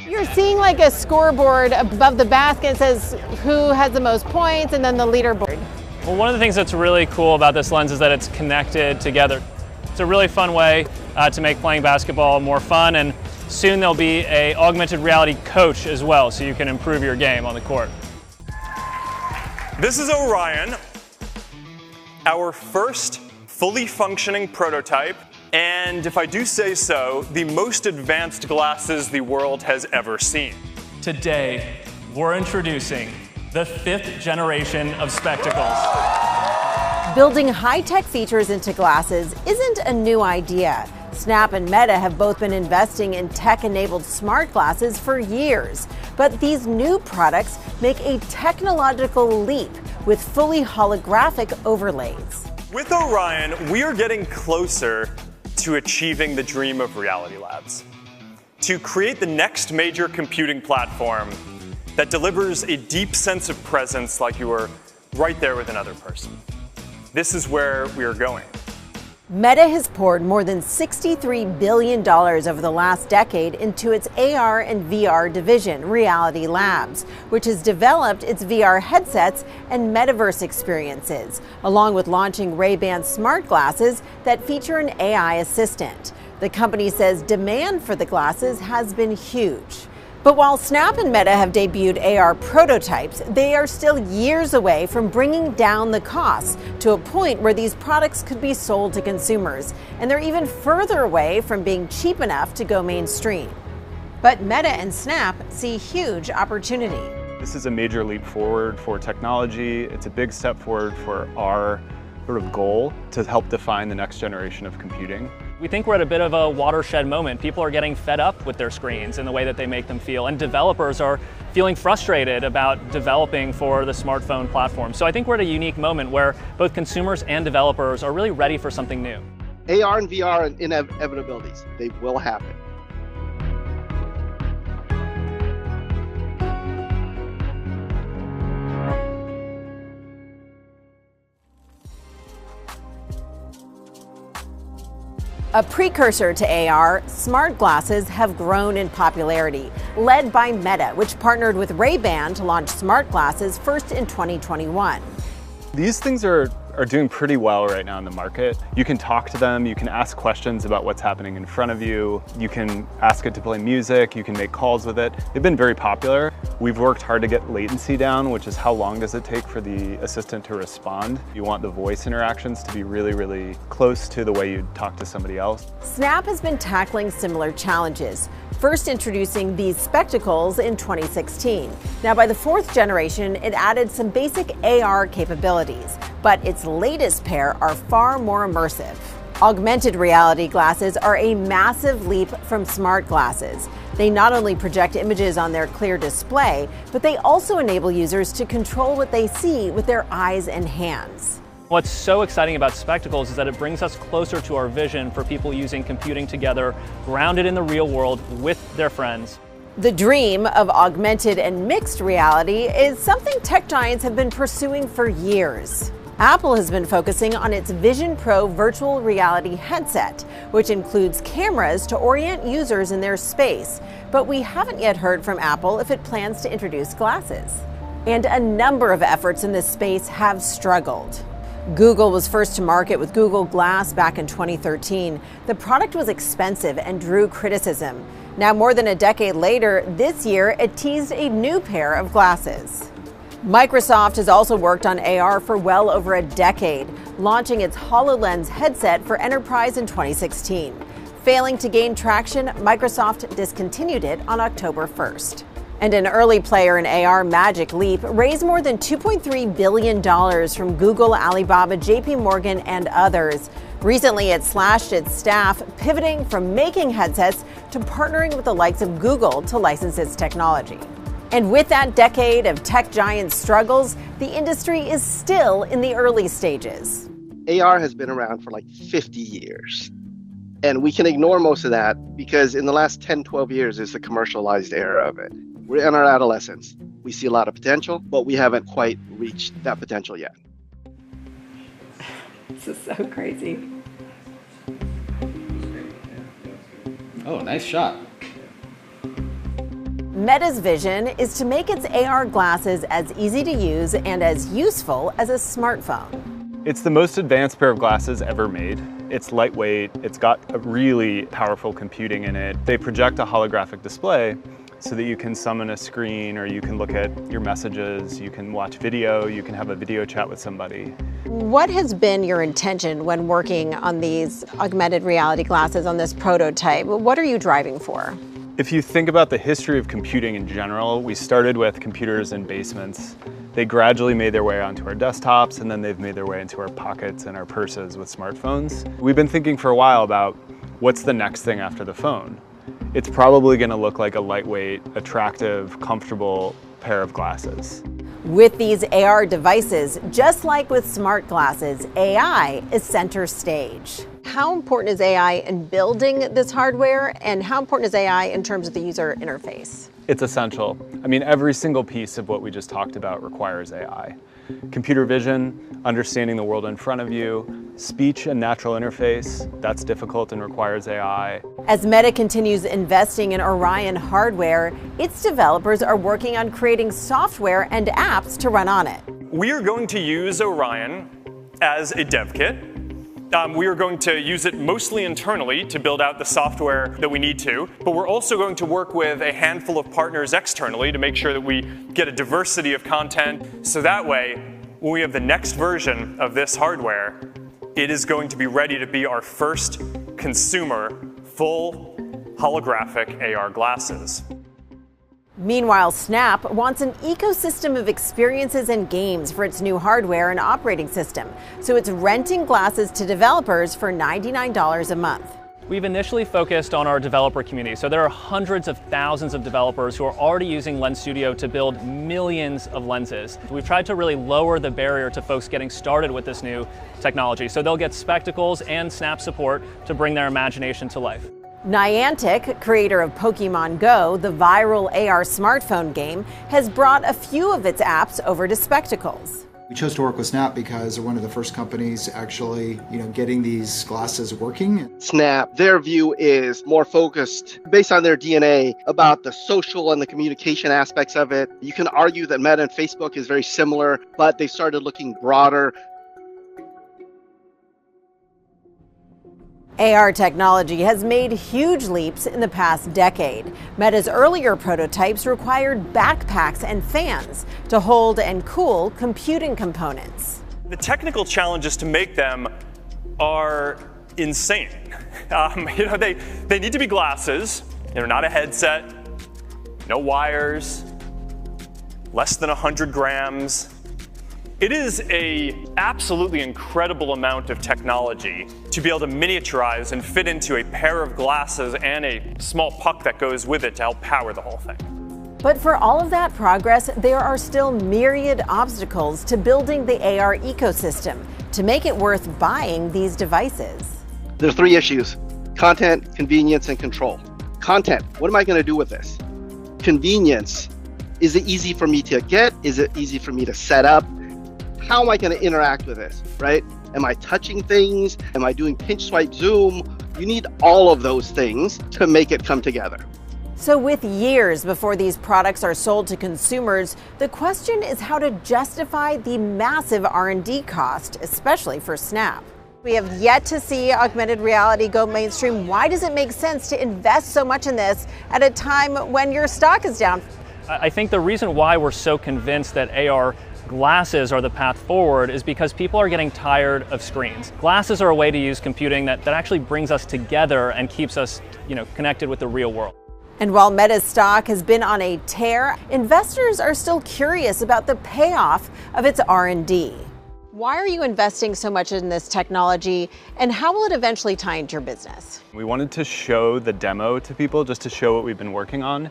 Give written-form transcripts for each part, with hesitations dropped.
You're seeing like a scoreboard above the basket. It says who has the most points and then the leaderboard. Well, one of the things that's really cool about this lens is that it's connected together. It's a really fun way to make playing basketball more fun, and soon there'll be an augmented reality coach as well, so you can improve your game on the court. This is Orion, our first fully functioning prototype, and if I do say so, the most advanced glasses the world has ever seen. Today, we're introducing the 5th generation of spectacles. Building high-tech features into glasses isn't a new idea. Snap and Meta have both been investing in tech-enabled smart glasses for years. But these new products make a technological leap with fully holographic overlays. With Orion, we are getting closer to achieving the dream of Reality Labs. To create the next major computing platform that delivers a deep sense of presence like you were right there with another person. This is where we are going. Meta has poured more than $63 billion over the last decade into its AR and VR division, Reality Labs, which has developed its VR headsets and metaverse experiences, along with launching Ray-Ban smart glasses that feature an AI assistant. The company says demand for the glasses has been huge. But while Snap and Meta have debuted AR prototypes, they are still years away from bringing down the costs to a point where these products could be sold to consumers. And they're even further away from being cheap enough to go mainstream. But Meta and Snap see huge opportunity. This is a major leap forward for technology. It's a big step forward for our sort of goal to help define the next generation of computing. We think we're at a bit of a watershed moment. People are getting fed up with their screens and the way that they make them feel, and developers are feeling frustrated about developing for the smartphone platform. So I think we're at a unique moment where both consumers and developers are really ready for something new. AR and VR are inevitabilities. They will happen. A precursor to AR, smart glasses have grown in popularity, led by Meta, which partnered with Ray-Ban to launch smart glasses first in 2021. These things are doing pretty well right now in the market. You can talk to them, you can ask questions about what's happening in front of you, you can ask it to play music, you can make calls with it. They've been very popular. We've worked hard to get latency down, which is how long does it take for the assistant to respond. You want the voice interactions to be really, really close to the way you'd talk to somebody else. Snap has been tackling similar challenges, first introducing these spectacles in 2016. Now, by the 4th generation, it added some basic AR capabilities, but its latest pair are far more immersive. Augmented reality glasses are a massive leap from smart glasses. They not only project images on their clear display, but they also enable users to control what they see with their eyes and hands. What's so exciting about spectacles is that it brings us closer to our vision for people using computing together, grounded in the real world with their friends. The dream of augmented and mixed reality is something tech giants have been pursuing for years. Apple has been focusing on its Vision Pro virtual reality headset, which includes cameras to orient users in their space. But we haven't yet heard from Apple if it plans to introduce glasses. And a number of efforts in this space have struggled. Google was first to market with Google Glass back in 2013. The product was expensive and drew criticism. Now, more than a decade later, this year, it teased a new pair of glasses. Microsoft has also worked on AR for well over a decade, launching its HoloLens headset for enterprise in 2016. Failing to gain traction, Microsoft discontinued it on October 1st. And an early player in AR, Magic Leap, raised more than $2.3 billion from Google, Alibaba, JP Morgan, and others. Recently, it slashed its staff, pivoting from making headsets to partnering with the likes of Google to license its technology. And with that decade of tech giants' struggles, the industry is still in the early stages. AR has been around for like 50 years. And we can ignore most of that because in the last 10, 12 years is the commercialized era of it. We're in our adolescence. We see a lot of potential, but we haven't quite reached that potential yet. This is so crazy. Oh, nice shot. Meta's vision is to make its AR glasses as easy to use and as useful as a smartphone. It's the most advanced pair of glasses ever made. It's lightweight, it's got a really powerful computing in it. They project a holographic display so that you can summon a screen, or you can look at your messages, you can watch video, you can have a video chat with somebody. What has been your intention when working on these augmented reality glasses on this prototype? What are you driving for? If you think about the history of computing in general, we started with computers in basements. They gradually made their way onto our desktops, and then they've made their way into our pockets and our purses with smartphones. We've been thinking for a while about what's the next thing after the phone. It's probably going to look like a lightweight, attractive, comfortable pair of glasses. With these AR devices, just like with smart glasses, AI is center stage. How important is AI in building this hardware, and how important is AI in terms of the user interface? It's essential. I mean, every single piece of what we just talked about requires AI. Computer vision, understanding the world in front of you, speech and natural interface, that's difficult and requires AI. As Meta continues investing in Orion hardware, its developers are working on creating software and apps to run on it. We are going to use Orion as a dev kit. We are going to use it mostly internally to build out the software that we need to, but we're also going to work with a handful of partners externally to make sure that we get a diversity of content, so that way, when we have the next version of this hardware, it is going to be ready to be our first consumer full holographic AR glasses. Meanwhile, Snap wants an ecosystem of experiences and games for its new hardware and operating system, so it's renting glasses to developers for $99 a month. We've initially focused on our developer community, so there are hundreds of thousands of developers who are already using Lens Studio to build millions of lenses. We've tried to really lower the barrier to folks getting started with this new technology, so they'll get spectacles and Snap support to bring their imagination to life. Niantic, creator of Pokemon Go, the viral AR smartphone game, has brought a few of its apps over to spectacles. We chose to work with Snap because they're one of the first companies actually, getting these glasses working. Snap, their view is more focused, based on their DNA, about the social and the communication aspects of it. You can argue that Meta and Facebook is very similar, but they started looking broader. AR technology has made huge leaps in the past decade. Meta's earlier prototypes required backpacks and fans to hold and cool computing components. The technical challenges to make them are insane. They need to be glasses. They're not a headset, no wires, less than 100 grams. It is an absolutely incredible amount of technology to be able to miniaturize and fit into a pair of glasses and a small puck that goes with it to help power the whole thing. But for all of that progress, there are still myriad obstacles to building the AR ecosystem to make it worth buying these devices. There are three issues: content, convenience, and control. Content, what am I going to do with this? Convenience, is it easy for me to get? Is it easy for me to set up? How am I going to interact with this, right? Am I touching things? Am I doing pinch, swipe, zoom? You need all of those things to make it come together. So with years before these products are sold to consumers, the question is how to justify the massive R&D cost, especially for Snap. We have yet to see augmented reality go mainstream. Why does it make sense to invest so much in this at a time when your stock is down? I think the reason why we're so convinced that AR glasses are the path forward is because people are getting tired of screens. Glasses are a way to use computing that actually brings us together and keeps us, connected with the real world. And while Meta's stock has been on a tear, investors are still curious about the payoff of its R&D. Why are you investing so much in this technology, and how will it eventually tie into your business? We wanted to show the demo to people, just to show what we've been working on.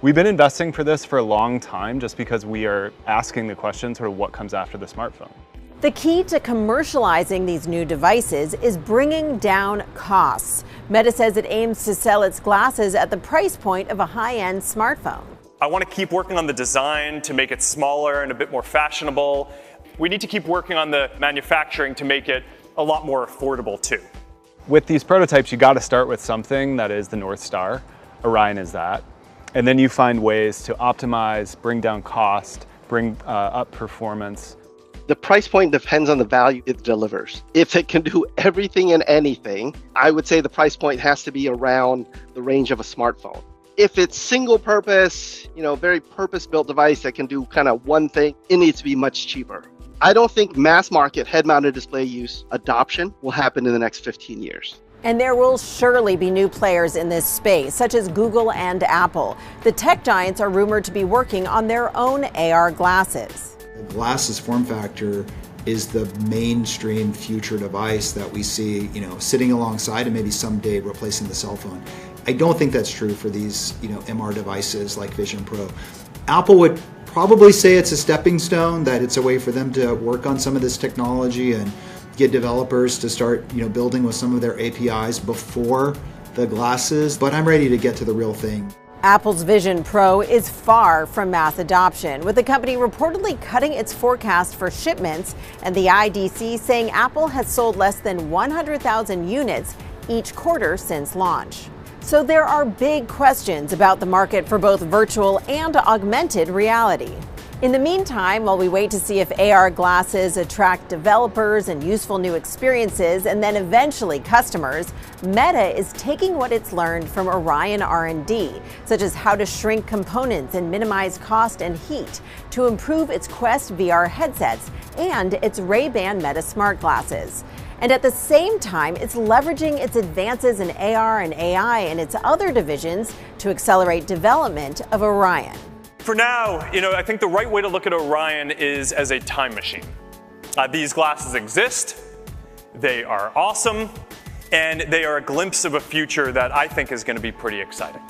We've been investing for this for a long time just because we are asking the question sort of what comes after the smartphone. The key to commercializing these new devices is bringing down costs. Meta says it aims to sell its glasses at the price point of a high-end smartphone. I want to keep working on the design to make it smaller and a bit more fashionable. We need to keep working on the manufacturing to make it a lot more affordable too. With these prototypes, you got to start with something that is the North Star. Orion is that. And then you find ways to optimize, bring down cost, bring up performance. The price point depends on the value it delivers. If it can do everything and anything, I would say the price point has to be around the range of a smartphone. If it's single purpose, very purpose-built device that can do kind of one thing, it needs to be much cheaper. I don't think mass market head-mounted display use adoption will happen in the next 15 years. And there will surely be new players in this space, such as Google and Apple. The tech giants are rumored to be working on their own AR glasses. The glasses form factor is the mainstream future device that we see, sitting alongside and maybe someday replacing the cell phone. I don't think that's true for these, MR devices like Vision Pro. Apple would probably say it's a stepping stone, that it's a way for them to work on some of this technology and get developers to start, building with some of their APIs before the glasses. But I'm ready to get to the real thing. Apple's Vision Pro is far from mass adoption, with the company reportedly cutting its forecast for shipments and the IDC saying Apple has sold less than 100,000 units each quarter since launch. So there are big questions about the market for both virtual and augmented reality. In the meantime, while we wait to see if AR glasses attract developers and useful new experiences and then eventually customers, Meta is taking what it's learned from Orion R&D, such as how to shrink components and minimize cost and heat, to improve its Quest VR headsets and its Ray-Ban Meta smart glasses. And at the same time, it's leveraging its advances in AR and AI and its other divisions to accelerate development of Orion. For now, I think the right way to look at Orion is as a time machine. These glasses exist, they are awesome, and they are a glimpse of a future that I think is going to be pretty exciting.